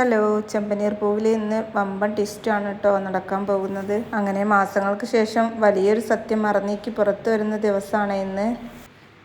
Hello, ചെമ്പനീർ പൂവിൽ ഇന്ന് വമ്പൻ ട്വിസ്റ്റാണ് കേട്ടോ നടക്കാൻ പോകുന്നത്. അങ്ങനെ മാസങ്ങൾക്ക് ശേഷം വലിയൊരു സത്യം മറനീക്കി പുറത്തു വരുന്ന ദിവസമാണ് ഇന്ന്.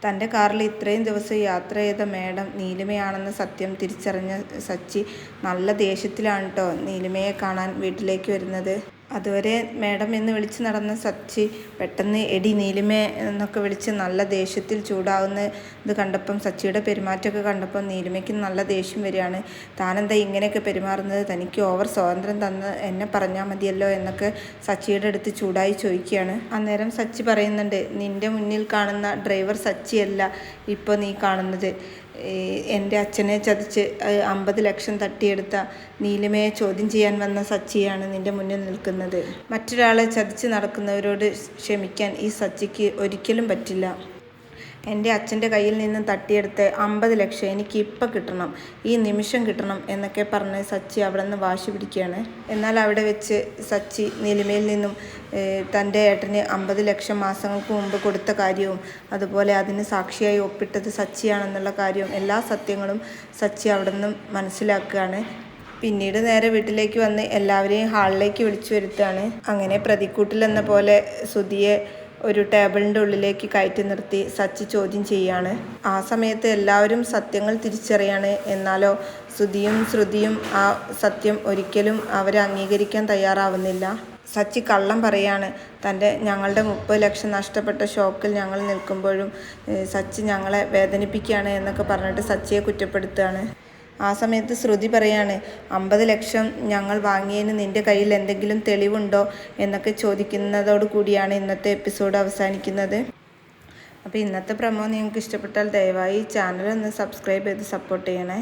തൻ്റെ കാറിൽ ഇത്രയും ദിവസം യാത്ര ചെയ്ത മേഡം നീലിമയാണെന്ന സത്യം തിരിച്ചറിഞ്ഞ സച്ചി നല്ല ദേഷ്യത്തിലാണ് കേട്ടോ നീലിമയെ കാണാൻ വീട്ടിലേക്ക് വരുന്നത്. അതുവരെ മേഡം എന്ന് വിളിച്ച് നടന്ന സച്ചി പെട്ടെന്ന് എടി നീലിമേ എന്നൊക്കെ വിളിച്ച് നല്ല ദേഷ്യത്തിൽ ചൂടാവുന്ന ഇത് കണ്ടപ്പം, സച്ചിയുടെ പെരുമാറ്റമൊക്കെ കണ്ടപ്പം നീലിമയ്ക്ക് നല്ല ദേഷ്യം വരികയാണ്. താനെന്താ ഇങ്ങനെയൊക്കെ പെരുമാറുന്നത്? തനിക്ക് ഓവർ സ്വാതന്ത്ര്യം തന്ന് എന്നെ പറഞ്ഞാൽ മതിയല്ലോ എന്നൊക്കെ സച്ചിയുടെ അടുത്ത് ചൂടായി ചോദിക്കുകയാണ്. അന്നേരം സച്ചി പറയുന്നുണ്ട്, നിൻ്റെ മുന്നിൽ കാണുന്ന ഡ്രൈവർ സച്ചിയല്ല ഇപ്പോൾ നീ കാണുന്നത്. എൻ്റെ അച്ഛനെ ചതിച്ച് 50 ലക്ഷം തട്ടിയെടുത്ത നീലിമയെ ചോദ്യം ചെയ്യാൻ വന്ന സച്ചിയാണ് നിൻ്റെ മുന്നിൽ നിൽക്കുന്നത്. മറ്റൊരാളെ ചതിച്ച് നടക്കുന്നവരോട് ക്ഷമിക്കാൻ ഈ സച്ചിക്ക് ഒരിക്കലും പറ്റില്ല. എൻ്റെ അച്ഛൻ്റെ കയ്യിൽ നിന്ന് തട്ടിയെടുത്ത് 50 ലക്ഷം എനിക്ക് ഇപ്പം കിട്ടണം, ഈ നിമിഷം കിട്ടണം എന്നൊക്കെ പറഞ്ഞ് സച്ചി അവിടെ നിന്ന് വാശി പിടിക്കുകയാണ്. എന്നാൽ അവിടെ വെച്ച് സച്ചി നീലിമയിൽ നിന്നും തൻ്റെ ഏട്ടന് 50 ലക്ഷം മാസങ്ങൾക്ക് മുമ്പ് കൊടുത്ത കാര്യവും അതുപോലെ അതിന് സാക്ഷിയായി ഒപ്പിട്ടത് സച്ചിയാണെന്നുള്ള കാര്യവും എല്ലാ സത്യങ്ങളും സച്ചി അവിടെ നിന്നും മനസ്സിലാക്കുകയാണ്. പിന്നീട് നേരെ വീട്ടിലേക്ക് വന്ന് എല്ലാവരെയും ഹാളിലേക്ക് വിളിച്ചു വരുത്തുകയാണ്. അങ്ങനെ പ്രതിക്കൂട്ടിലെന്ന പോലെ സുധിയെ ഒരു ടേബിളിൻ്റെ ഉള്ളിലേക്ക് കയറ്റി നിർത്തി സച്ചി ചോദ്യം ചെയ്യാണ്. ആ സമയത്ത് എല്ലാവരും സത്യങ്ങൾ തിരിച്ചറിയാണ്. എന്നാലോ സുധിയും ശ്രുതിയും ആ സത്യം ഒരിക്കലും അവരെ അംഗീകരിക്കാൻ തയ്യാറാവുന്നില്ല. സച്ചി കള്ളം പറയാണ്. ഞങ്ങളുടെ 30 ലക്ഷം നഷ്ടപ്പെട്ട ഷോക്കിൽ ഞങ്ങൾ നിൽക്കുമ്പോഴും സച്ചി ഞങ്ങളെ വേദനിപ്പിക്കുകയാണ് എന്നൊക്കെ പറഞ്ഞിട്ട് സച്ചിയെ കുറ്റപ്പെടുത്തുകയാണ്. ആ സമയത്ത് ശ്രുതി പറയാണ്, 50 ലക്ഷം ഞങ്ങൾ വാങ്ങിയതിന് നിൻ്റെ കയ്യിൽ എന്തെങ്കിലും തെളിവുണ്ടോ എന്നൊക്കെ ചോദിക്കുന്നതോടു കൂടിയാണ് ഇന്നത്തെ എപ്പിസോഡ് അവസാനിക്കുന്നത്. അപ്പോൾ ഇന്നത്തെ പ്രമോ നിങ്ങൾക്ക് ഇഷ്ടപ്പെട്ടാൽ ദയവായി ചാനൽ ഒന്ന് സബ്സ്ക്രൈബ് ചെയ്ത് സപ്പോർട്ട് ചെയ്യണേ.